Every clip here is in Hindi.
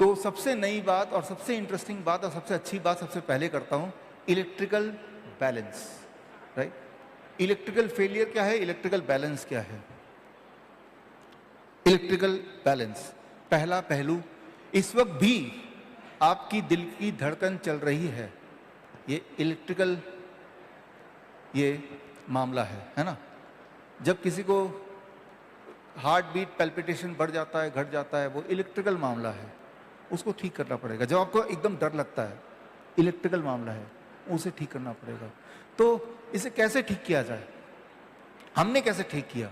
तो सबसे नई बात और सबसे इंटरेस्टिंग बात और सबसे अच्छी बात सबसे पहले करता हूं, electrical balance, right. Electrical failure क्या है, इलेक्ट्रिकल बैलेंस क्या है। इलेक्ट्रिकल बैलेंस, पहला पहलू, इस वक्त भी आपकी दिल की धड़कन चल रही है, ये इलेक्ट्रिकल ये मामला है ना। जब किसी को हार्ट बीट पैल्पिटेशन बढ़ जाता है, घट जाता है, वो इलेक्ट्रिकल मामला है, उसको ठीक करना पड़ेगा। जब आपको एकदम डर लगता है, इलेक्ट्रिकल मामला है, उसे ठीक करना पड़ेगा। तो इसे कैसे ठीक किया जाए, हमने कैसे ठीक किया।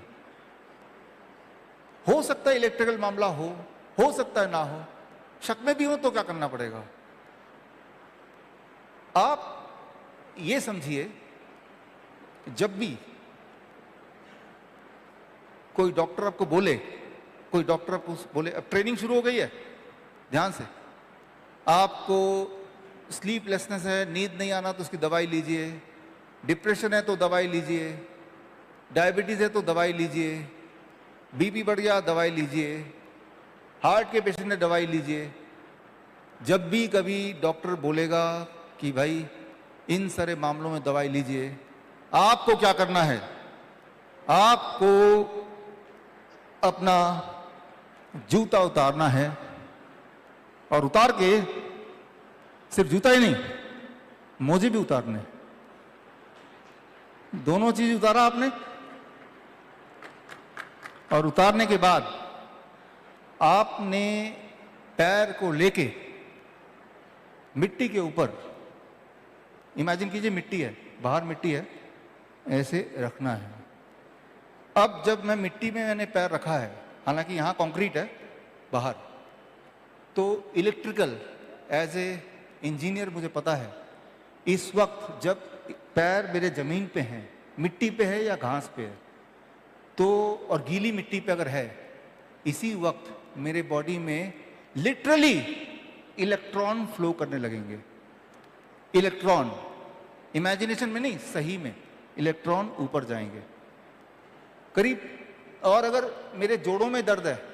हो सकता है इलेक्ट्रिकल मामला हो सकता है ना हो, शक में भी हो तो क्या करना पड़ेगा। आप ये समझिए, जब भी कोई डॉक्टर आपको बोले, अब ट्रेनिंग शुरू हो गई है, ध्यान से, आपको स्लीपलेसनेस है, नींद नहीं आना तो उसकी दवाई लीजिए, डिप्रेशन है तो दवाई लीजिए, डायबिटीज है तो दवाई लीजिए, बीपी बढ़ गया दवाई लीजिए, हार्ट के पेशेंट है दवाई लीजिए। जब भी कभी डॉक्टर बोलेगा कि भाई इन सारे मामलों में दवाई लीजिए, आपको क्या करना है, आपको अपना जूता उतारना है, और उतार के सिर्फ जूता ही नहीं, मोजे भी उतारने, दोनों चीज उतारा आपने, और उतारने के बाद आपने पैर को लेके मिट्टी के ऊपर, इमेजिन कीजिए मिट्टी है, बाहर मिट्टी है, ऐसे रखना है। अब जब मैं मिट्टी में मैंने पैर रखा है, हालांकि यहां कंक्रीट है बाहर, तो इलेक्ट्रिकल एज ए इंजीनियर मुझे पता है, इस वक्त जब पैर मेरे जमीन पे हैं, मिट्टी पे है या घास पे है, तो और गीली मिट्टी पे अगर है, इसी वक्त मेरे बॉडी में लिटरली इलेक्ट्रॉन फ्लो करने लगेंगे। इलेक्ट्रॉन, इमेजिनेशन में नहीं, सही में इलेक्ट्रॉन ऊपर जाएंगे करीब। और अगर मेरे जोड़ों में दर्द है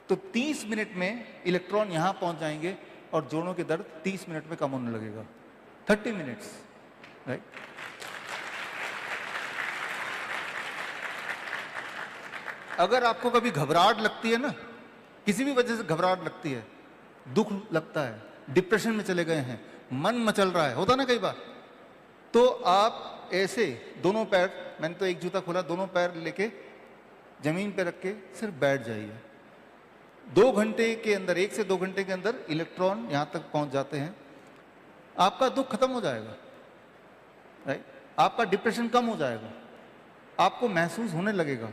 तो 30 मिनट में इलेक्ट्रॉन यहां पहुंच जाएंगे और जोड़ों के दर्द 30 मिनट में कम होने लगेगा। 30 मिनट्स, राइट। अगर आपको कभी घबराहट लगती है ना, किसी भी वजह से घबराहट लगती है, दुख लगता है, डिप्रेशन में चले गए हैं, मन मचल रहा है, होता ना कई बार, तो आप ऐसे दोनों पैर, मैंने तो एक जूता खोला, दोनों पैर लेके जमीन पे रख के सिर्फ बैठ जाइए। 2 घंटे के अंदर, 1 से 2 घंटे के अंदर इलेक्ट्रॉन यहां तक पहुंच जाते हैं, आपका दुख खत्म हो जाएगा, राइट। आपका डिप्रेशन कम हो जाएगा, आपको महसूस होने लगेगा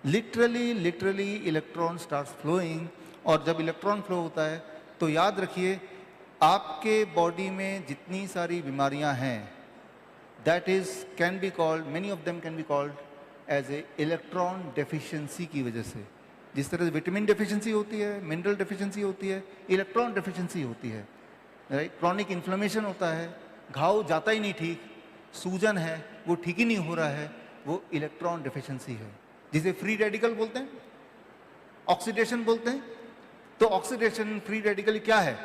लिटरली इलेक्ट्रॉन स्टार्ट्स फ्लोइंग। और जब इलेक्ट्रॉन फ्लो होता है तो याद रखिए, आपके बॉडी में जितनी सारी बीमारियां हैं, that is can be called, many of them can be called as a electron deficiency की वजह से। जिस तरह से विटामिन डेफिशिएंसी होती है, मिनरल डेफिशिएंसी होती है, इलेक्ट्रॉन डेफिशिएंसी होती है, राइट। क्रॉनिक इन्फ्लेमेशन होता है, घाव जाता ही नहीं ठीक, सूजन है वो ठीक ही नहीं हो रहा है, वो इलेक्ट्रॉन डेफिशिएंसी है, जिसे फ्री रेडिकल बोलते हैं, ऑक्सीडेशन बोलते हैं। तो ऑक्सीडेशन, फ्री रेडिकल क्या है,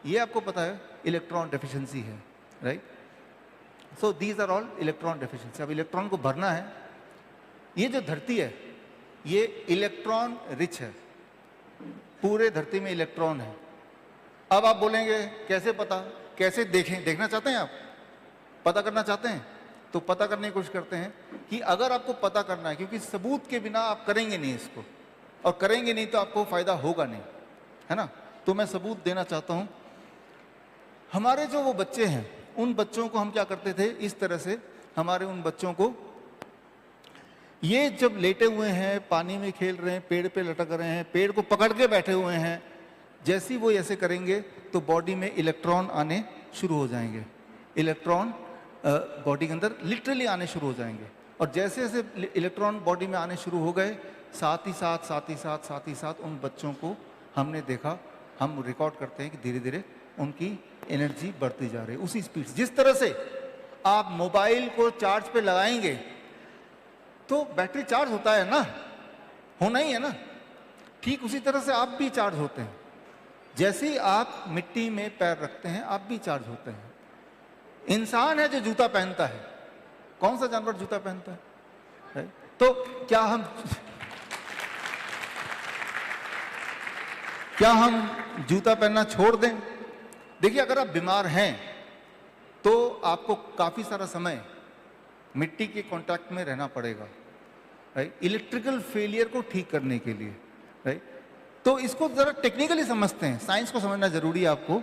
ये आपको पता है, इलेक्ट्रॉन डेफिशिएंसी है, right. So these are all electron deficiency. अब इलेक्ट्रॉन को भरना है। ये जो धरती है ये इलेक्ट्रॉन रिच है, पूरे धरती में इलेक्ट्रॉन है। अब आप बोलेंगे कैसे पता, कैसे देखें, देखना चाहते हैं आप, पता करना चाहते हैं, तो पता करने की कोशिश करते हैं कि अगर आपको पता करना है, क्योंकि सबूत के बिना आप करेंगे नहीं इसको, और करेंगे नहीं तो आपको फायदा होगा नहीं, है ना। तो मैं सबूत देना चाहता हूं। हमारे जो वो बच्चे हैं, उन बच्चों को हम क्या करते थे, इस तरह से हमारे उन बच्चों को, ये जब लेटे हुए हैं, पानी में खेल रहे हैं, पेड़ पे लटक रहे हैं, पेड़ को पकड़ के बैठे हुए हैं, जैसे ही वो ऐसे करेंगे तो बॉडी में इलेक्ट्रॉन आने शुरू हो जाएंगे, इलेक्ट्रॉन बॉडी के अंदर लिटरली आने शुरू हो जाएंगे। और जैसे जैसे इलेक्ट्रॉन बॉडी में आने शुरू हो गए, साथ ही साथ उन बच्चों को हमने देखा, हम रिकॉर्ड करते हैं कि धीरे धीरे उनकी एनर्जी बढ़ती जा रही है उसी स्पीड से। जिस तरह से आप मोबाइल को चार्ज पे लगाएंगे तो बैटरी चार्ज होता है ना, होना ही है ना, ठीक उसी तरह से आप भी चार्ज होते हैं। जैसे ही आप मिट्टी में पैर रखते हैं आप भी चार्ज होते हैं। इंसान है जो जूता पहनता है, कौन सा जानवर जूता पहनता है? Right? तो क्या हम जूता पहनना छोड़ दें? देखिए, अगर आप बीमार हैं तो आपको काफी सारा समय मिट्टी के कांटेक्ट में रहना पड़ेगा, राइट, इलेक्ट्रिकल फेलियर को ठीक करने के लिए, राइट। तो इसको जरा टेक्निकली समझते हैं, साइंस को समझना जरूरी है आपको।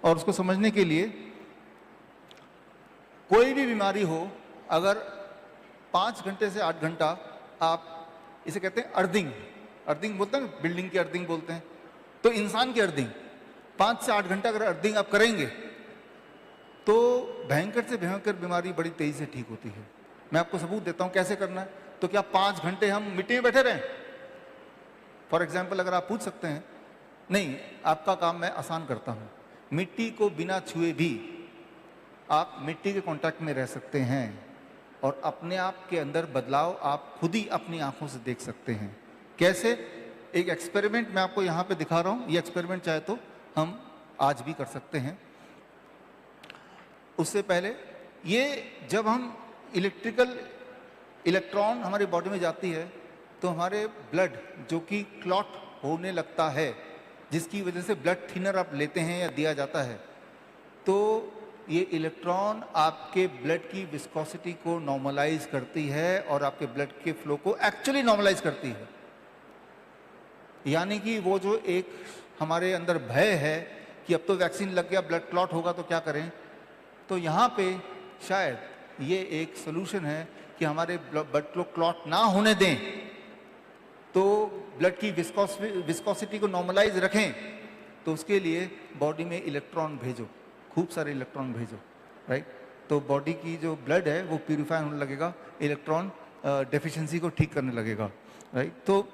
और उसको समझने के लिए कोई भी बीमारी हो, अगर 5 घंटे से 8 घंटा आप, इसे कहते हैं अर्थिंग, अर्थिंग बोलते हैं ना, बिल्डिंग की अर्थिंग बोलते हैं, तो इंसान की अर्थिंग 5 से 8 घंटा अगर अर्थिंग आप करेंगे तो भयंकर से भयंकर बीमारी बड़ी तेजी से ठीक होती है। मैं आपको सबूत देता हूं कैसे करना है। तो क्या 5 घंटे हम मिट्टी में बैठे रहें? फॉर एग्जाम्पल, अगर आप पूछ सकते हैं, नहीं, आपका काम मैं आसान करता हूं, मिट्टी को बिना छुए भी आप मिट्टी के कांटेक्ट में रह सकते हैं और अपने आप के अंदर बदलाव आप खुद ही अपनी आंखों से देख सकते हैं। कैसे? एक एक्सपेरिमेंट मैं आपको यहाँ पे दिखा रहा हूँ। ये एक्सपेरिमेंट चाहे तो हम आज भी कर सकते हैं। उससे पहले, ये जब हम इलेक्ट्रॉन हमारी बॉडी में जाती है तो हमारे ब्लड जो कि क्लॉट होने लगता है, जिसकी वजह से ब्लड थिनर आप लेते हैं या दिया जाता है, तो ये इलेक्ट्रॉन आपके ब्लड की विस्कोसिटी को नॉर्मलाइज करती है और आपके ब्लड के फ्लो को एक्चुअली नॉर्मलाइज करती है। यानी कि वो जो एक हमारे अंदर भय है कि अब तो वैक्सीन लग गया, ब्लड क्लॉट होगा तो क्या करें, तो यहाँ पे शायद ये एक सोल्यूशन है कि हमारे ब्लड फ्लो क्लॉट ना होने दें, तो ब्लड की विस्कोसिटी को नॉर्मलाइज रखें। तो उसके लिए बॉडी में इलेक्ट्रॉन भेजो, खूब सारे इलेक्ट्रॉन भेजो, राइट। तो बॉडी की जो ब्लड है वो प्यूरिफाई होने लगेगा, इलेक्ट्रॉन डेफिशिएंसी को ठीक करने लगेगा, राइट। तो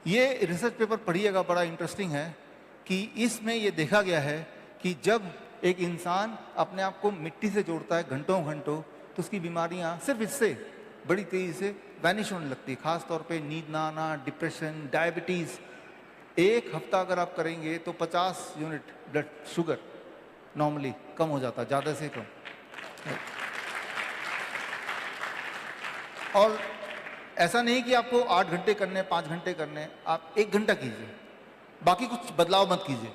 ये रिसर्च पेपर पढ़िएगा, बड़ा इंटरेस्टिंग है कि इसमें ये देखा गया है कि जब एक इंसान अपने आप को मिट्टी से जोड़ता है घंटों घंटों, तो उसकी बीमारियां सिर्फ इससे बड़ी तेजी से वैनिश होने लगती है। खास तौर पे नींद ना आना, डिप्रेशन, डायबिटीज़। 1 हफ्ता अगर आप करेंगे तो 50 यूनिट ब्लड शुगर नॉर्मली कम हो जाता है, ज़्यादा से कम। और ऐसा नहीं कि आपको 8 घंटे करने, 5 घंटे करने, आप 1 घंटा कीजिए, बाकी कुछ बदलाव मत कीजिए,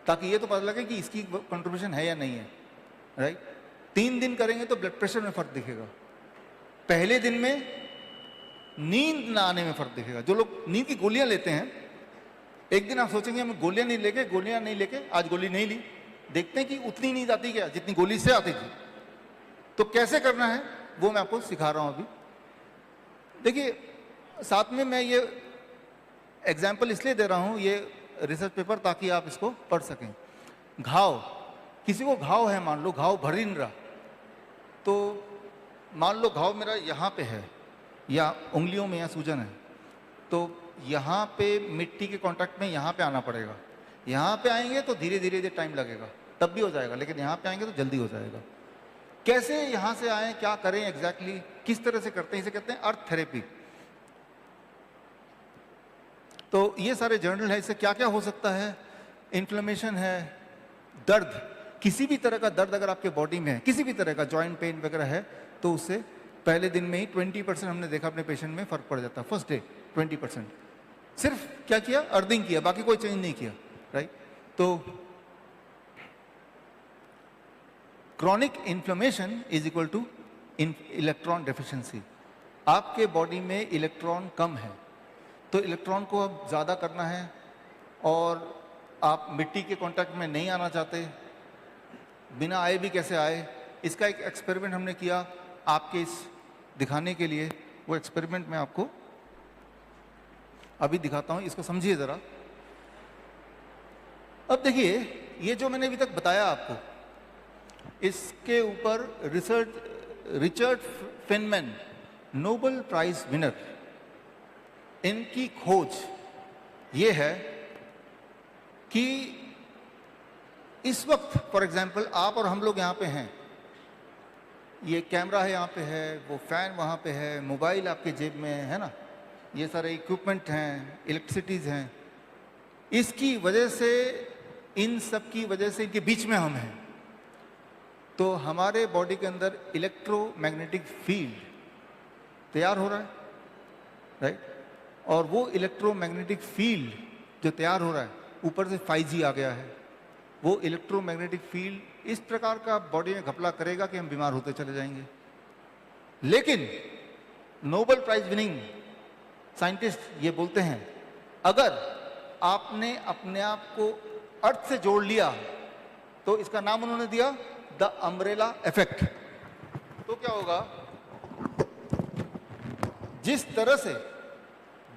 ताकि ये तो पता लगे कि इसकी कंट्रीब्यूशन है या नहीं है, राइट। 3 दिन करेंगे तो ब्लड प्रेशर में फर्क दिखेगा, पहले दिन में नींद ना आने में फर्क दिखेगा। जो लोग नींद की गोलियां लेते हैं, एक दिन आप सोचेंगे हम गोलियां नहीं लेके आज गोली नहीं ली, देखते हैं कि उतनी नींद आती क्या जितनी गोली से आती थी। तो कैसे करना है वो मैं आपको सिखा रहा हूं अभी। देखिए, साथ में मैं ये एग्जाम्पल इसलिए दे रहा हूं, ये रिसर्च पेपर, ताकि आप इसको पढ़ सकें। घाव, किसी को घाव है, मान लो घाव भर ही नहीं रहा, तो मान लो घाव मेरा यहाँ पे है या उंगलियों में या सूजन है, तो यहाँ पे मिट्टी के कांटेक्ट में यहाँ पे आना पड़ेगा। यहाँ पे आएंगे तो धीरे धीरे टाइम लगेगा, तब भी हो जाएगा, लेकिन यहाँ पे आएंगे तो जल्दी हो जाएगा। कैसे यहाँ से आए, क्या करें एग्जैक्टली, किस तरह से करते हैं, इसे कहते हैं अर्थ थेरेपी। तो ये सारे जर्नल है, इससे क्या क्या हो सकता है। इन्फ्लेमेशन है, दर्द, किसी भी तरह का दर्द अगर आपके बॉडी में है, किसी भी तरह का जॉइंट पेन वगैरह है, तो उससे पहले दिन में ही 20% हमने देखा अपने पेशेंट में फर्क पड़ जाता है। First day 20%। सिर्फ क्या किया, अर्थिंग किया, बाकी कोई चेंज नहीं किया, राइट। तो chronic inflammation is equal two electron deficiency. आपके बॉडी में इलेक्ट्रॉन कम है, तो इलेक्ट्रॉन को अब ज़्यादा करना है, और आप मिट्टी के कांटेक्ट में नहीं आना चाहते, बिना आए भी कैसे आए। इसका एक एक्सपेरिमेंट हमने किया आपके इस दिखाने के लिए। वो एक्सपेरिमेंट मैं आपको अभी दिखाता हूँ, इसको समझिए ज़रा। अब देखिए, ये जो मैंने अभी तक बताया आपको, इसके ऊपर Richard Feynman, Nobel prize winner, इनकी खोज ये है कि इस वक्त फॉर एग्जाम्पल आप और हम लोग यहाँ पे हैं, ये कैमरा है यहाँ पे है, वो फैन वहाँ पे है, मोबाइल आपके जेब में है ना, ये सारे इक्विपमेंट हैं, इलेक्ट्रिसिटीज़ हैं। इसकी वजह से, इन सब की वजह से, इनके बीच में हम हैं। तो हमारे बॉडी के अंदर इलेक्ट्रोमैग्नेटिक फील्ड तैयार हो रहा है, राइट। और वो इलेक्ट्रोमैग्नेटिक फील्ड जो तैयार हो रहा है, ऊपर से 5G आ गया है, वो इलेक्ट्रोमैग्नेटिक फील्ड इस प्रकार का बॉडी में घपला करेगा कि हम बीमार होते चले जाएंगे। लेकिन नोबेल प्राइज विनिंग साइंटिस्ट ये बोलते हैं, अगर आपने अपने आप को अर्थ से जोड़ लिया, तो इसका नाम उन्होंने दिया द अम्ब्रेला इफेक्ट। तो क्या होगा, जिस तरह से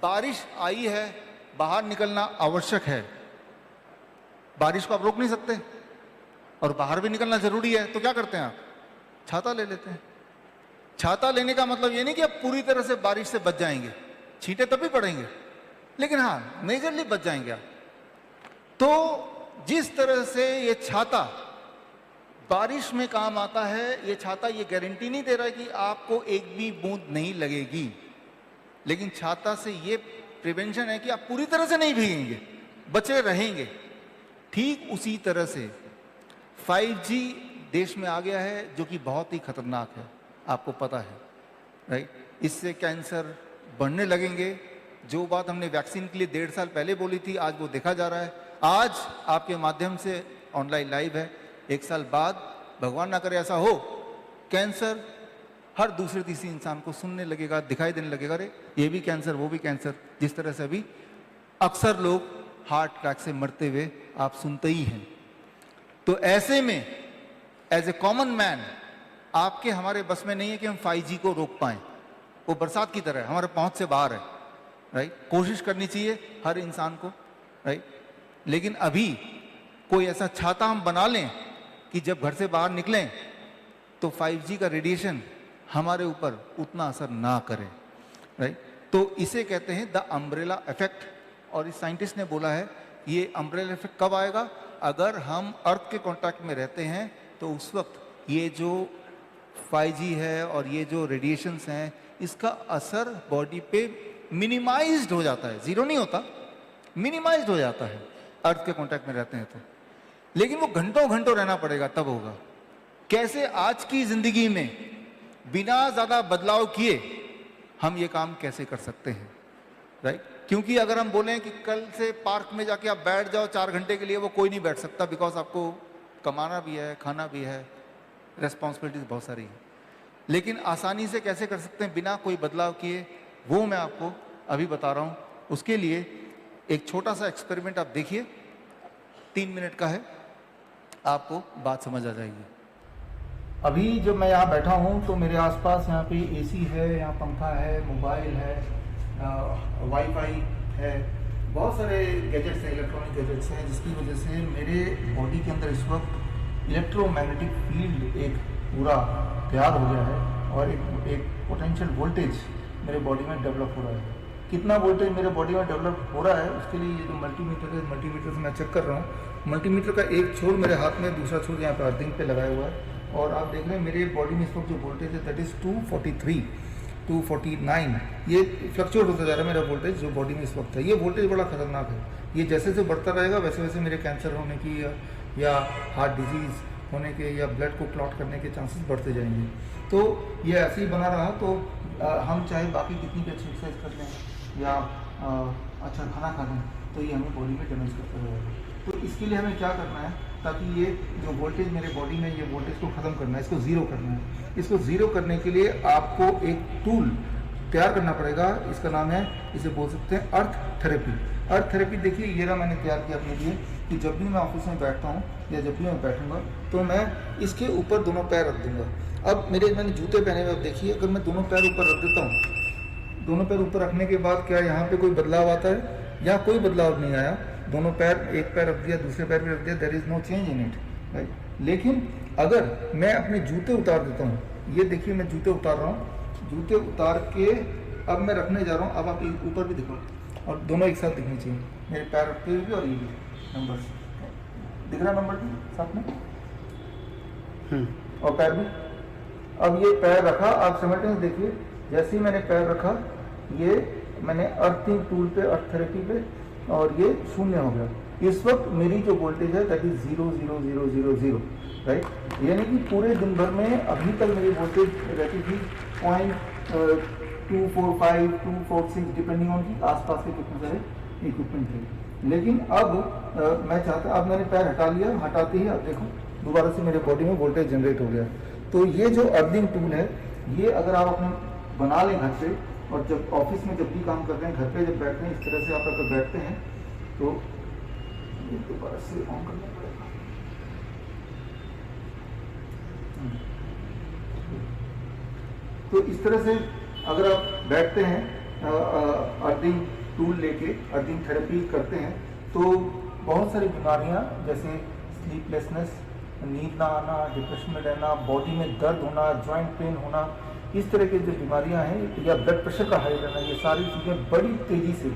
बारिश आई है, बाहर निकलना आवश्यक है, बारिश को आप रोक नहीं सकते, और बाहर भी निकलना जरूरी है, तो क्या करते हैं आप, छाता ले लेते हैं। छाता लेने का मतलब ये नहीं कि आप पूरी तरह से बारिश से बच जाएंगे, छींटे तभी पड़ेंगे, लेकिन हाँ मेजरली बच जाएंगे आप। तो जिस तरह से ये छाता बारिश में काम आता है, ये छाता ये गारंटी नहीं दे रहा है कि आपको एक भी बूंद नहीं लगेगी, लेकिन छाता से ये प्रिवेंशन है कि आप पूरी तरह से नहीं भीगेंगे, बचे रहेंगे। ठीक उसी तरह से 5G देश में आ गया है, जो कि बहुत ही खतरनाक है, आपको पता है, राइट। इससे कैंसर बढ़ने लगेंगे। जो बात हमने वैक्सीन के लिए 1.5 साल पहले बोली थी, आज वो देखा जा रहा है। आज आपके माध्यम से ऑनलाइन लाइव है, 1 साल बाद भगवान ना करे ऐसा हो, कैंसर हर दूसरे तीसरे इंसान को सुनने लगेगा, दिखाई देने लगेगा, अरे ये भी कैंसर, वो भी कैंसर। जिस तरह से अभी अक्सर लोग हार्ट अटैक से मरते हुए आप सुनते ही हैं। तो ऐसे में एज ए कॉमन मैन, आपके हमारे बस में नहीं है कि हम 5G को रोक पाएं। वो बरसात की तरह है, हमारे पहुंच से बाहर है, राइट। कोशिश करनी चाहिए हर इंसान को, राइट। लेकिन अभी कोई ऐसा छाता हम बना लें कि जब घर से बाहर निकलें तो 5G का रेडिएशन हमारे ऊपर उतना असर ना करे, राइट। तो इसे कहते हैं द अम्ब्रेला इफेक्ट। और इस साइंटिस्ट ने बोला है ये अम्ब्रेला इफेक्ट कब आएगा, अगर हम अर्थ के कांटेक्ट में रहते हैं, तो उस वक्त ये जो 5G है और ये जो रेडिएशंस हैं, इसका असर बॉडी पे मिनिमाइज्ड हो जाता है, जीरो नहीं होता, मिनिमाइज्ड हो जाता है अर्थ के कांटेक्ट में रहते हैं तो। लेकिन वो घंटों घंटों रहना पड़ेगा, तब होगा। कैसे आज की जिंदगी में बिना ज्यादा बदलाव किए हम ये काम कैसे कर सकते हैं, राइट। क्योंकि अगर हम बोलें कि कल से पार्क में जाके आप बैठ जाओ 4 घंटे के लिए, वो कोई नहीं बैठ सकता, बिकॉज आपको कमाना भी है, खाना भी है, रेस्पॉन्सिबिलिटीज बहुत सारी है। लेकिन आसानी से कैसे कर सकते हैं बिना कोई बदलाव किए, वो मैं आपको अभी बता रहा हूँ। उसके लिए एक छोटा सा एक्सपेरिमेंट आप देखिए, 3 मिनट का है, आपको बात समझ आ जाएगी। अभी जब मैं यहाँ बैठा हूँ तो मेरे आसपास यहाँ पे AC है, यहाँ पंखा है, मोबाइल है, वाईफाई है, बहुत सारे गैजेट्स हैं, इलेक्ट्रॉनिक गैजेट्स हैं, जिसकी वजह से मेरे बॉडी के अंदर इस वक्त इलेक्ट्रोमैग्नेटिक फील्ड एक पूरा तैयार हो गया है, और एक पोटेंशियल वोल्टेज मेरे बॉडी में डेवलप हो रहा है। कितना वोल्टेज मेरे बॉडी में डेवलप हो रहा है, उसके लिए ये जो मल्टीमीटर है, मल्टीमीटर से मैं चेक कर रहा हूँ। मल्टीमीटर का एक छोर मेरे हाथ में, दूसरा छोर यहाँ पर अर्थिंग पे लगाया हुआ है, और आप देख रहे हैं मेरे बॉडी में इस वक्त जो वोल्टेज है दैट इज़ 243, 249, ये फ्लक्चुएट होता जा रहा है मेरा वोल्टेज जो बॉडी में इस वक्त है। ये वोल्टेज बड़ा खतरनाक है, ये जैसे जैसे बढ़ता रहेगा वैसे वैसे मेरे कैंसर होने की या हार्ट डिजीज़ होने के या ब्लड को क्लॉट करने के चांसेस बढ़ते जाएंगे। तो ये ऐसे ही बना रहा तो हम चाहे बाकी कितनी भी अच्छी एक्सरसाइज कर लें या अच्छा खाना खा लें, तो ये हमें बॉडी में डैमेज करता रहेगा। तो इसके लिए हमें क्या करना है, ताकि ये जो वोल्टेज मेरे बॉडी में, ये वोल्टेज को ख़त्म करना है, इसको ज़ीरो करना है। इसको ज़ीरो करने के लिए आपको एक टूल तैयार करना पड़ेगा, इसका नाम है, इसे बोल सकते हैं अर्थ थेरेपी। अर्थ थेरेपी देखिए ये रहा मैंने तैयार किया अपने लिए, कि जब भी मैं ऑफिस में बैठता हूँ या जब भी मैं बैठूँगा तो मैं इसके ऊपर दोनों पैर रख दूँगा। अब मैंने जूते पहने हुए, अब देखिए अगर मैं दोनों पैर ऊपर रख देता हूँ, दोनों पैर ऊपर रखने के बाद क्या यहाँ पे कोई बदलाव आता है? यहाँ कोई बदलाव नहीं आया। दोनों पैर, एक पैर रख दिया, दूसरे पैर भी रख दिया, there is no change in it, right. लेकिन अगर मैं अपने जूते उतार देता हूँ, ये देखिए मैं जूते उतार रहा हूँ, जूते उतार के अब मैं रखने जा रहा हूँ, अब आप ऊपर भी दिखो, और दोनों एक साथ दिखने चाहिए, मेरे पैर रखते हुए भी और ये भी नंबर दिख रहा, नंबर भी साथ में, और पैर भी। अब ये पैर रखा, आप समझते हैं, देखिए जैसे ही मैंने पैर रखा, ये मैंने अर्थिंग टूल पे, अर्थ थेरेपी पे और ये 0 हो गया। इस वक्त मेरी जो वोल्टेज है दैट इज 0, राइट। यानी कि पूरे दिन भर में अभी तक मेरी वोल्टेज रहती थी 0.245, 246 डिपेंडिंग ऑन की आसपास के कितने सारे इक्विपमेंट थे। लेकिन अब मैं चाहता, अब मैंने पैर हटा लिया, हटाते ही अब देखो दोबारा से मेरे बॉडी में वोल्टेज जनरेट हो गया। तो ये जो अर्थिंग टूल है, ये अगर आप अपने बना लें घर पे, और जब ऑफिस में जब भी काम कर रहे हैं, घर पे जब बैठते हैं, इस तरह से आप अगर बैठते हैं तो ये दोबारा से ऑन करना पड़ेगा। तो इस तरह से अगर आप बैठते हैं, अर्थिंग टूल लेके अर्थिंग थेरेपी करते हैं, तो बहुत सारी बीमारियां जैसे स्लीपलेसनेस, नींद ना आना, डिप्रेशन में रहना, बॉडी में दर्द होना, जॉइंट पेन होना, इस तरह की जो बीमारियां हैं, या ब्लड प्रेशर का हाई रहना, ये सारी चीज़ें बड़ी तेज़ी से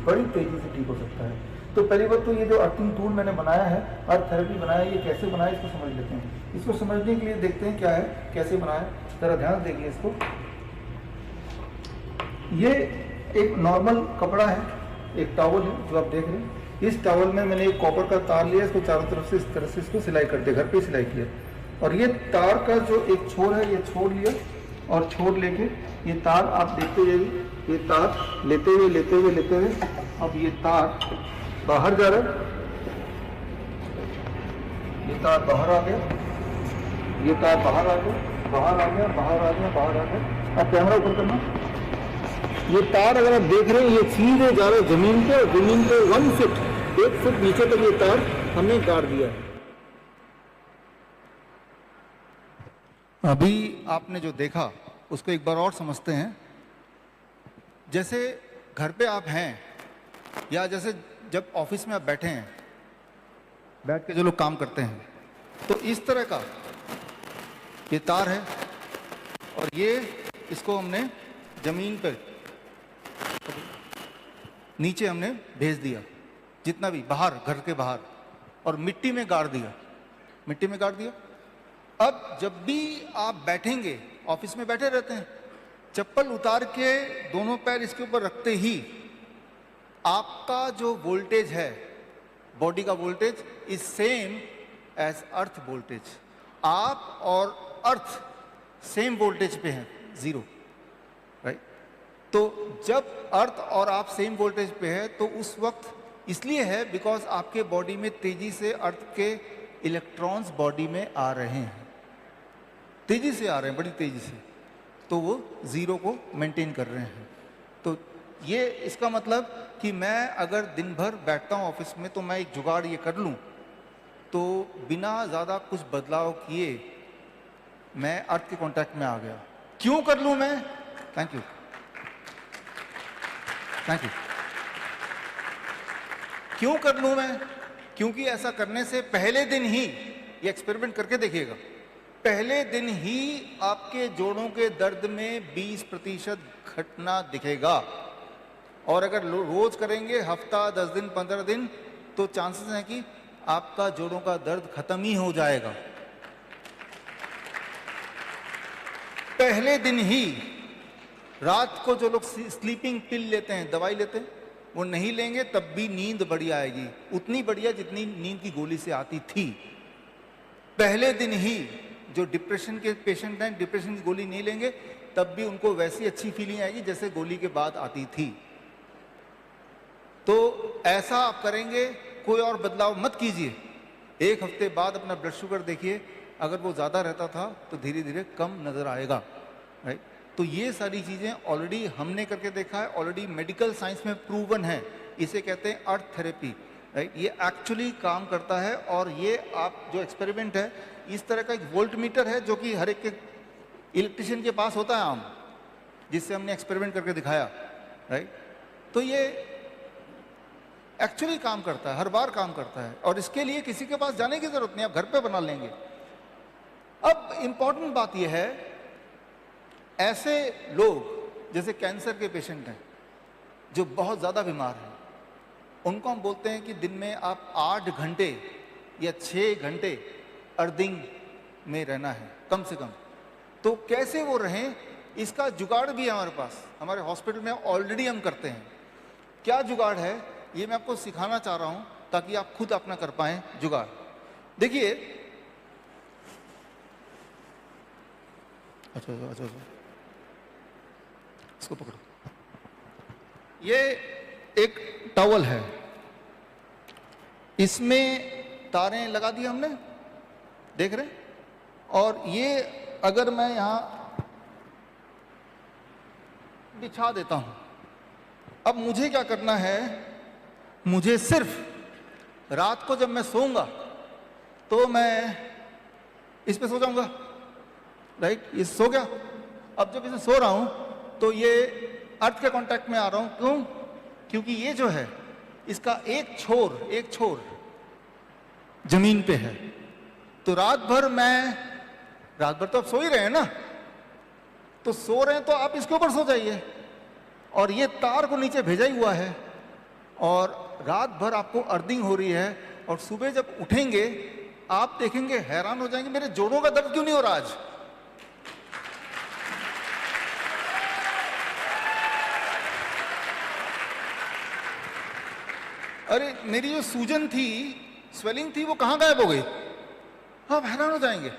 ठीक हो सकता है। तो पहली बात तो ये जो अर्थिंग टूल मैंने बनाया है, अर्थ थेरेपी बनाया है, ये कैसे बनाया इसको समझ लेते हैं। इसको समझने के लिए देखते हैं क्या है, कैसे बनाया है। ज़रा ध्यान देखिए इसको। ये एक नॉर्मल कपड़ा है, एक टॉवल है जो आप देख रहे हैं। इस टॉवल में मैंने एक कॉपर का तार लिया, इसको चारों तरफ से इस तरह से इसको सिलाई कर दिया, घर पे सिलाई किया। और ये तार का जो एक छोर है, ये छोड़ लिया, और छोड़ लेके ये तार आप देखते जाइए, ये तार लेते हुए अब ये तार बाहर जा रहा है, ये तार बाहर आ गया, ये तार बाहर आ गया। अब कैमरा ऊपर करना। ये तार अगर आप देख रहे हैं, ये सीधे जा रहे जमीन पे, और जमीन पे 1 फुट नीचे तक ये तार हमने गाड़ दिया है। अभी आपने जो देखा उसको एक बार और समझते हैं। जैसे घर पे आप हैं, या जैसे जब ऑफिस में आप बैठे हैं, बैठ के जो लोग काम करते हैं, तो इस तरह का ये तार है, और ये इसको हमने जमीन पर नीचे हमने भेज दिया, जितना भी बाहर, घर के बाहर, और मिट्टी में गाड़ दिया। अब जब भी आप बैठेंगे, ऑफिस में बैठे रहते हैं, चप्पल उतार के दोनों पैर इसके ऊपर रखते ही आपका जो वोल्टेज है, बॉडी का voltage is same as earth voltage. आप और अर्थ सेम वोल्टेज पे हैं, 0, राइट। तो जब अर्थ और आप सेम वोल्टेज पे है, तो उस वक्त इसलिए है बिकॉज आपके बॉडी में तेजी से अर्थ के इलेक्ट्रॉन्स बॉडी में आ रहे हैं, तेजी से आ रहे हैं, बड़ी तेजी से, तो वो 0 को मेंटेन कर रहे हैं। तो ये इसका मतलब कि मैं अगर दिन भर बैठता हूँ ऑफिस में, तो मैं एक जुगाड़ ये कर लूँ, तो बिना ज़्यादा कुछ बदलाव किए मैं अर्थ के कांटेक्ट में आ गया। क्यों कर लूँ मैं? Thank you. क्यों कर लूँ मैं? क्योंकि ऐसा करने से पहले दिन ही, ये एक्सपेरिमेंट करके देखिएगा, पहले दिन ही आपके जोड़ों के दर्द में 20% घटना दिखेगा। और अगर रोज करेंगे, हफ्ता, 10 दिन, 15 दिन, तो चांसेस हैं कि आपका जोड़ों का दर्द खत्म ही हो जाएगा। पहले दिन ही। रात को जो लोग स्लीपिंग पिल लेते हैं, दवाई लेते हैं, वो नहीं लेंगे तब भी नींद बढ़िया आएगी, उतनी बढ़िया जितनी नींद की गोली से आती थी। पहले दिन ही जो डिप्रेशन के पेशेंट हैं, डिप्रेशन की गोली नहीं लेंगे तब भी उनको वैसी अच्छी फीलिंग आएगी जैसे गोली के बाद आती थी। तो ऐसा आप करेंगे, कोई और बदलाव मत कीजिए। 1 हफ्ते बाद अपना ब्लड शुगर देखिए, अगर वो ज़्यादा रहता था तो धीरे धीरे कम नज़र आएगा, राइट। तो ये सारी चीज़ें ऑलरेडी हमने करके देखा है, ऑलरेडी मेडिकल साइंस में प्रूवन है। इसे कहते हैं अर्थ थेरेपी, राइट। ये एक्चुअली काम करता है। और ये आप जो एक्सपेरिमेंट है, इस तरह का एक वोल्ट मीटर है जो कि हर एक के इलेक्ट्रिशियन के पास होता है आम, जिससे हमने एक्सपेरिमेंट करके दिखाया, राइट। तो ये एक्चुअली काम करता है, हर बार काम करता है, और इसके लिए किसी के पास जाने की जरूरत नहीं, आप घर पे बना लेंगे। अब इंपॉर्टेंट बात यह है, ऐसे लोग जैसे कैंसर के पेशेंट हैं जो बहुत ज़्यादा बीमार हैं, उनको हम बोलते हैं कि दिन में आप 8 घंटे या 6 घंटे अर्थिंग में रहना है कम से कम। तो कैसे वो रहें, इसका जुगाड़ भी है हमारे पास, हमारे हॉस्पिटल में ऑलरेडी हम करते हैं। क्या जुगाड़ है ये मैं आपको सिखाना चाह रहा हूं ताकि आप खुद अपना कर पाएं जुगाड़। देखिए, अच्छा, इसको पकड़ो। ये एक टॉवल है, इसमें तारें लगा दी हमने, देख रहे हैं? और ये अगर मैं यहां बिछा देता हूं, अब मुझे क्या करना है, मुझे सिर्फ रात को जब मैं सोऊंगा तो मैं इस पे सो जाऊंगा, राइट? ये सो गया। अब जब इसे सो रहा हूं तो ये अर्थ के कांटेक्ट में आ रहा हूं। क्यों? क्योंकि ये जो है इसका एक छोर जमीन पे है। तो रात भर तो आप सो ही रहे हैं ना, तो सो रहे हैं तो आप इसके ऊपर सो जाइए, और ये तार को नीचे भेजा ही हुआ है, और रात भर आपको अर्थिंग हो रही है, और सुबह जब उठेंगे आप देखेंगे, हैरान हो जाएंगे, मेरे जोड़ों का दर्द क्यों नहीं हो रहा आज। अरे मेरी जो सूजन थी, स्वेलिंग थी, वो कहां गायब हो गई? आप हैरान हो जाएंगे।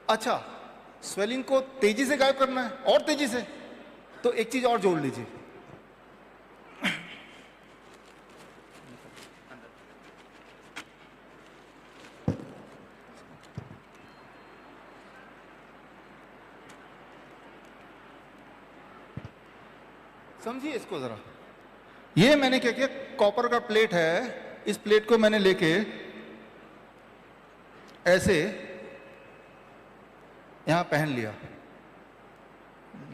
अच्छा, स्वेलिंग को तेजी से गायब करना है, और तेजी से, तो एक चीज और जोड़ लीजिए। समझिए इसको जरा। ये मैंने क्या किया, कॉपर का प्लेट है, इस प्लेट को मैंने लेके ऐसे यहां पहन लिया।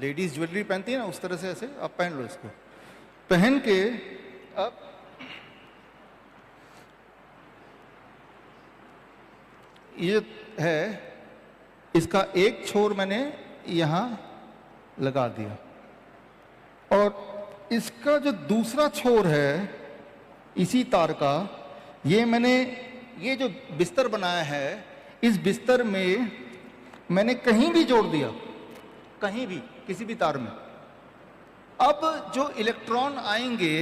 लेडीज ज्वेलरी पहनती है ना, उस तरह से ऐसे आप पहन लो इसको। पहन के अब ये है, इसका एक छोर मैंने यहां लगा दिया, और इसका जो दूसरा छोर है इसी तार का, ये जो बिस्तर बनाया है, इस बिस्तर में मैंने कहीं भी जोड़ दिया, कहीं भी, किसी भी तार में। अब जो इलेक्ट्रॉन आएंगे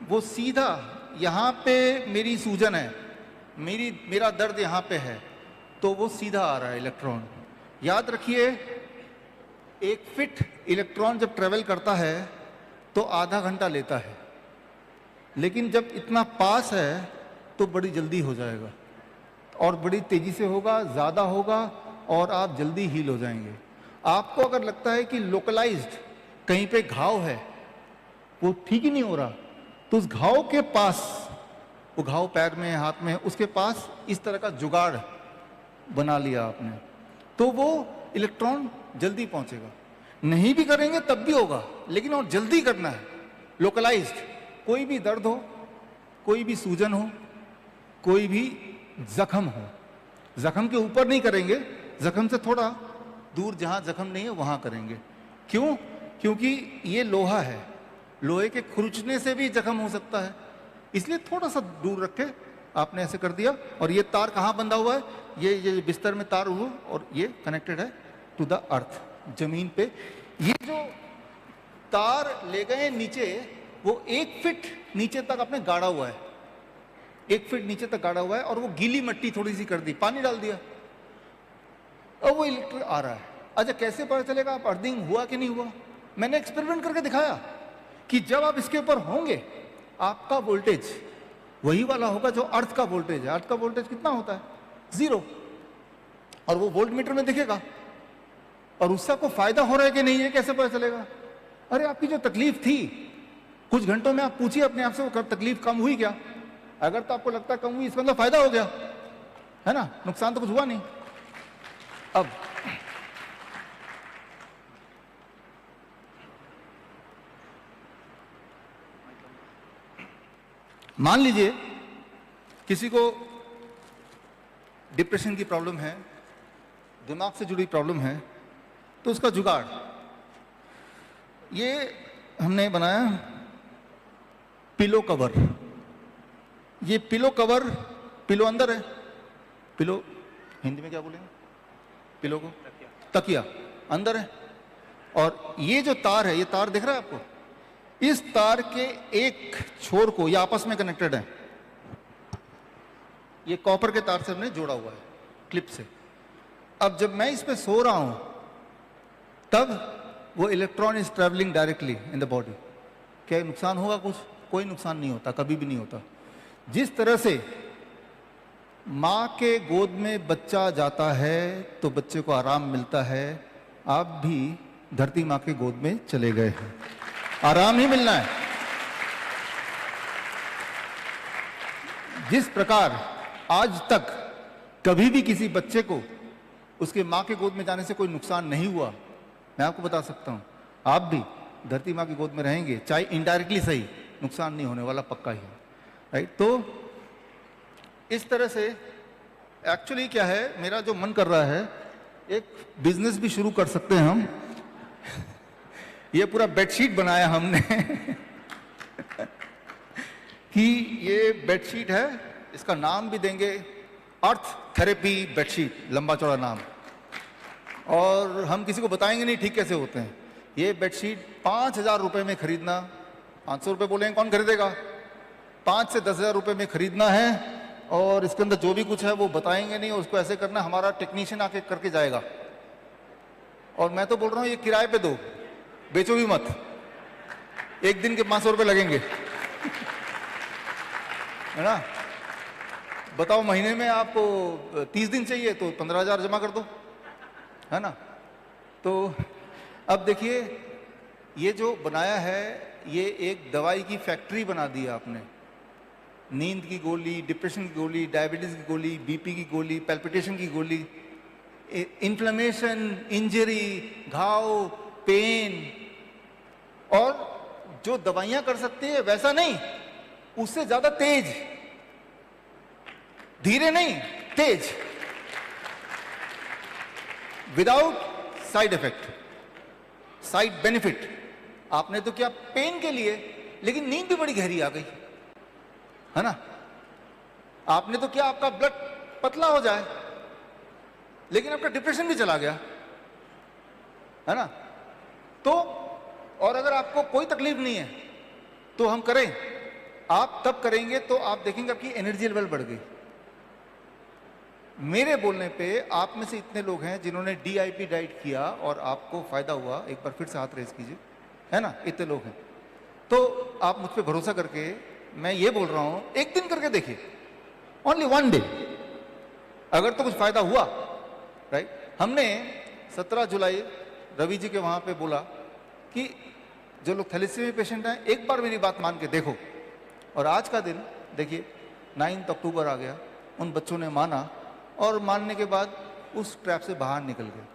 वो सीधा यहां पे, मेरी सूजन है, मेरा दर्द यहां पे है, तो वो सीधा आ रहा है इलेक्ट्रॉन। याद रखिए, एक फिट इलेक्ट्रॉन जब ट्रेवल करता है तो आधा घंटा लेता है, लेकिन जब इतना पास है तो बड़ी जल्दी हो जाएगा, और बड़ी तेजी से होगा, ज्यादा होगा, और आप जल्दी हील हो जाएंगे। आपको अगर लगता है कि लोकलाइज्ड कहीं पे घाव है, वो ठीक ही नहीं हो रहा, तो उस घाव के पास, वो घाव पैर में, हाथ में, उसके पास इस तरह का जुगाड़ बना लिया आपने, तो वो इलेक्ट्रॉन जल्दी पहुंचेगा। नहीं भी करेंगे तब भी होगा, लेकिन और जल्दी करना है। लोकलाइज्ड, कोई भी दर्द हो, कोई भी सूजन हो, कोई भी जख्म हो, जख्म के ऊपर नहीं करेंगे, जख्म से थोड़ा दूर, जहां जख्म नहीं है वहां करेंगे। क्यों? क्योंकि ये लोहा है, लोहे के खुरचने से भी जख्म हो सकता है, इसलिए थोड़ा सा दूर रखे आपने ऐसे कर दिया। और ये तार कहां बंधा हुआ है? ये बिस्तर में तार हुआ, और ये कनेक्टेड है टू द अर्थ, जमीन पे। ये जो तार ले गए नीचे, वो 1 फीट नीचे तक आपने गाड़ा हुआ है, 1 फीट नीचे तक गाड़ा हुआ है, और वो गीली मिट्टी थोड़ी सी कर दी, पानी डाल दिया, और वो इलेक्ट्रिक आ रहा है। अच्छा, कैसे पता चलेगा आप अर्थिंग हुआ कि नहीं हुआ? मैंने एक्सपेरिमेंट करके दिखाया कि जब आप इसके ऊपर होंगे, आपका वोल्टेज वही वाला होगा जो अर्थ का वोल्टेज है। अर्थ का वोल्टेज कितना होता है? 0, और वो वोल्ट मीटर में दिखेगा। और उससे आपको फायदा हो रहा है कि नहीं है कैसे पता चलेगा? अरे आपकी जो तकलीफ थी, कुछ घंटों में आप पूछिए अपने आप से, वो तकलीफ कम हुई क्या? अगर तो आपको लगता है कम हुई, इसका मतलब फायदा हो गया है ना, नुकसान तो कुछ हुआ नहीं। अब मान लीजिए किसी को डिप्रेशन की प्रॉब्लम है, दिमाग से जुड़ी प्रॉब्लम है, तो उसका जुगाड़ ये हमने बनाया पिलो कवर। ये पिलो कवर, पिलो अंदर है, पिलो हिंदी में क्या बोलेंगे? पिलो को तकिया अंदर है, और ये जो तार है, ये तार दिख रहा है आपको? इस तार के एक छोर को, ये आपस में कनेक्टेड है, ये कॉपर के तार से हमने जोड़ा हुआ है क्लिप से। अब जब मैं इस पे सो रहा हूं तब वो electron is travelling directly in the body. क्या नुकसान होगा? कुछ कोई नुकसान नहीं होता, कभी भी नहीं होता। जिस तरह से माँ के गोद में बच्चा जाता है तो बच्चे को आराम मिलता है, आप भी धरती माँ के गोद में चले गए हैं, आराम ही मिलना है। जिस प्रकार आज तक कभी भी किसी बच्चे को उसके माँ के गोद में जाने से कोई नुकसान नहीं हुआ, मैं आपको बता सकता हूं, आप भी धरती माँ की गोद में रहेंगे, चाहे इनडायरेक्टली सही, नुकसान नहीं होने वाला, पक्का ही है, राइट। तो इस तरह से एक्चुअली क्या है, मेरा जो मन कर रहा है, एक बिजनेस भी शुरू कर सकते हैं हम। ये पूरा बेडशीट बनाया हमने कि ये बेडशीट है, इसका नाम भी देंगे अर्थ थेरेपी बेडशीट, लंबा चौड़ा नाम, और हम किसी को बताएंगे नहीं ठीक कैसे होते हैं। ये बेडशीट 5,000 रुपए में खरीदना, 500 रुपए बोलेंगे कौन खरीदेगा, 5 से 10,000 रुपए में खरीदना है, और इसके अंदर जो भी कुछ है वो बताएंगे नहीं, उसको ऐसे करना, हमारा टेक्नीशियन आके करके जाएगा। और मैं तो बोल रहा हूँ ये किराए पे दो, बेचो भी मत, एक दिन के 500 रुपए लगेंगे है ना। बताओ महीने में आपको 30 दिन चाहिए तो 15,000 जमा कर दो, है ना। तो अब देखिए, ये जो बनाया है, ये एक दवाई की फैक्ट्री बना दी है आपने। नींद की गोली, डिप्रेशन की गोली, डायबिटीज की गोली, बीपी की गोली, पैल्पिटेशन की गोली, इन्फ्लेमेशन, इंजरी, घाव, पेन, और जो दवाइयां कर सकती है वैसा नहीं, उससे ज्यादा तेज, धीरे नहीं, तेज, without side effect, side benefit. आपने तो क्या पेन के लिए, लेकिन नींद भी बड़ी गहरी आ गई, है ना। आपने तो क्या आपका ब्लड पतला हो जाए, लेकिन आपका डिप्रेशन भी चला गया, है ना। तो और अगर आपको कोई तकलीफ नहीं है तो हम करें, आप तब करेंगे तो आप देखेंगे आपकी एनर्जी लेवल बढ़ गई। मेरे बोलने पे आप में से इतने लोग हैं जिन्होंने DIP डाइट किया और आपको फायदा हुआ, एक बार फिर से हाथ रेज कीजिए, है ना, इतने लोग हैं। तो आप मुझ पे भरोसा करके, मैं ये बोल रहा हूं, एक दिन करके देखिए, ओनली 1 डे, अगर तो कुछ फायदा हुआ, राइट। हमने 17 जुलाई रवि जी के वहां पे बोला कि जो लोग थैलेसीमिया पेशेंट हैं, एक बार मेरी बात मान के देखो। और आज का दिन देखिए, 9 अक्टूबर आ गया, उन बच्चों ने माना, और मानने के बाद उस ट्रैप से बाहर निकल गए,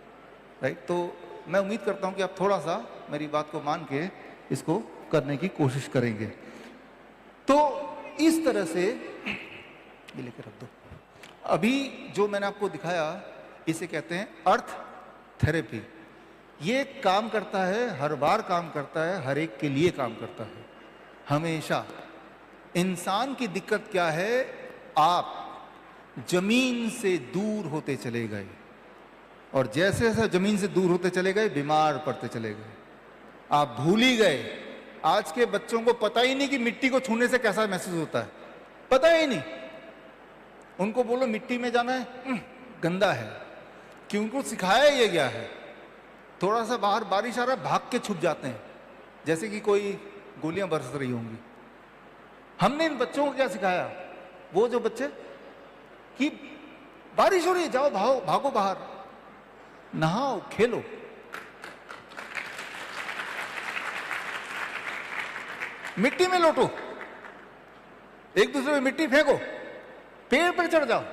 राइट। तो मैं उम्मीद करता हूं कि आप थोड़ा सा मेरी बात को मान के इसको करने की कोशिश करेंगे। तो इस तरह से ये लेकर रख दो। अभी जो मैंने आपको दिखाया, इसे कहते हैं अर्थ थेरेपी। ये काम करता है, हर बार काम करता है, हर एक के लिए काम करता है, हमेशा। इंसान की दिक्कत क्या है, आप जमीन से दूर होते चले गए, और जैसे जैसे जमीन से दूर होते चले गए, बीमार पड़ते चले गए। आप भूल ही गए, आज के बच्चों को पता ही नहीं कि मिट्टी को छूने से कैसा महसूस होता है, पता ही नहीं। उनको बोलो मिट्टी में जाना है, गंदा है, कि उनको सिखाया ये गया है। थोड़ा सा बाहर बारिश आ रहा है, भाग के छुप जाते हैं, जैसे कि कोई गोलियां बरस रही होंगी। हमने इन बच्चों को क्या सिखाया, वो जो बच्चे कि बारिश हो रही है, जाओ भागो, भागो बाहर, नहाओ, खेलो। मिट्टी में लोटो, एक दूसरे में मिट्टी फेंको, पेड़ पर चढ़ जाओ।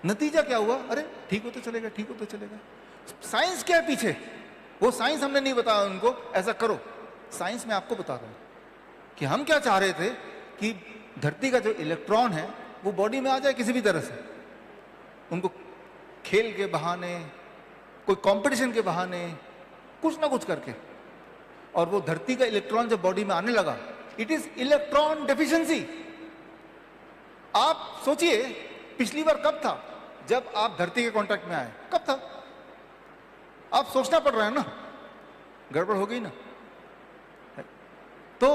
नतीजा क्या हुआ, अरे ठीक होते चलेगा, ठीक होते चलेगा। साइंस क्या है पीछे, वो साइंस हमने नहीं बताया उनको ऐसा करो। साइंस में आपको बता रहा हूं कि हम क्या चाह रहे थे कि धरती का जो इलेक्ट्रॉन है वो बॉडी में आ जाए किसी भी तरह से। उनको खेल के बहाने, कोई कंपटीशन के बहाने, कुछ ना कुछ करके, और वो धरती का इलेक्ट्रॉन जब बॉडी में आने लगा, इट इज इलेक्ट्रॉन डेफिशिएंसी। आप सोचिए पिछली बार कब था जब आप धरती के कांटेक्ट में आए, कब था? आप सोचना पड़ रहा है ना, गड़बड़ हो गई ना। तो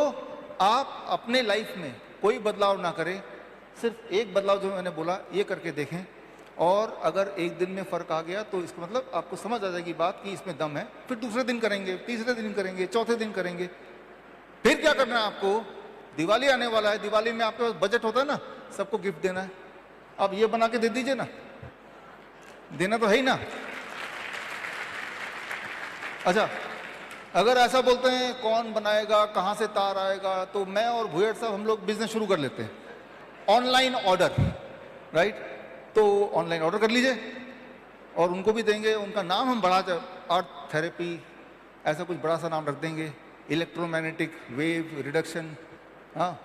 आप अपने लाइफ में कोई बदलाव ना करें, सिर्फ एक बदलाव जो मैंने बोला ये करके देखें, और अगर एक दिन में फ़र्क आ गया तो इसका मतलब आपको समझ आ जाएगी बात कि इसमें दम है। फिर दूसरे दिन करेंगे, तीसरे दिन करेंगे, चौथे दिन करेंगे। फिर क्या करना है आपको, दिवाली आने वाला है, दिवाली में आपके पास बजट होता है ना, सबको गिफ्ट देना है। अब ये बना के दे दीजिए ना, देना तो है ही ना। अच्छा, अगर ऐसा बोलते हैं कौन बनाएगा, कहाँ से तार आएगा, तो मैं और भुयड़ साहब हम लोग बिजनेस शुरू कर लेते हैं, ऑनलाइन ऑर्डर, राइट। तो ऑनलाइन ऑर्डर कर लीजिए और उनको भी देंगे, उनका नाम हम बढ़ा दें, अर्थ थेरेपी, ऐसा कुछ बड़ा सा नाम रख देंगे, इलेक्ट्रोमैग्नेटिक वेव रिडक्शन, हाँ।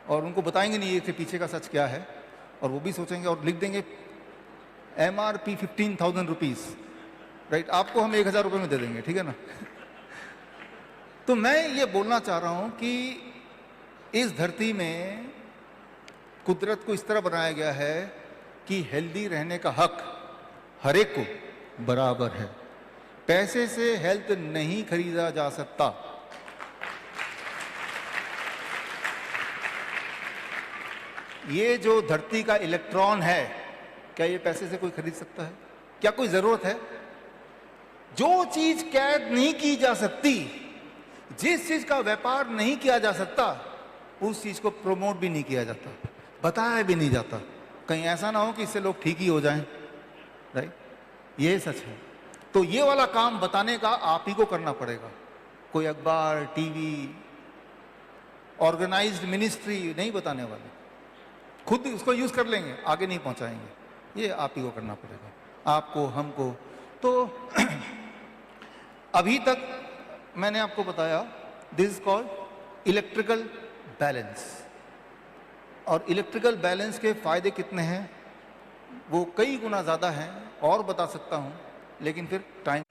और उनको बताएंगे नहीं इसके पीछे का सच क्या है, और वो भी सोचेंगे और लिख देंगे MRP 15,000 रुपीज़, राइट। आपको हम 1,000 रुपये में दे देंगे, ठीक है ना। तो मैं ये बोलना चाह रहा हूँ कि इस धरती में कुदरत को इस तरह बनाया गया है कि हेल्दी रहने का हक हर एक को बराबर है। पैसे से हेल्थ नहीं खरीदा जा सकता। ये जो धरती का इलेक्ट्रॉन है, क्या ये पैसे से कोई खरीद सकता है? क्या कोई जरूरत है? जो चीज कैद नहीं की जा सकती, जिस चीज का व्यापार नहीं किया जा सकता, उस चीज को प्रमोट भी नहीं किया जाता, बताया भी नहीं जाता। कहीं ऐसा ना हो कि इससे लोग ठीक ही हो जाएं, राइट। ये सच है। तो ये वाला काम बताने का आप ही को करना पड़ेगा। कोई अखबार, टीवी, ऑर्गेनाइज्ड मिनिस्ट्री नहीं बताने वाले, खुद उसको यूज कर लेंगे, आगे नहीं पहुंचाएंगे। ये आप ही को करना पड़ेगा, आपको, हमको। तो अभी तक मैंने आपको बताया, this is called electrical balance. और इलेक्ट्रिकल बैलेंस के फायदे कितने हैं वो कई गुना ज़्यादा हैं, और बता सकता हूँ, लेकिन फिर टाइम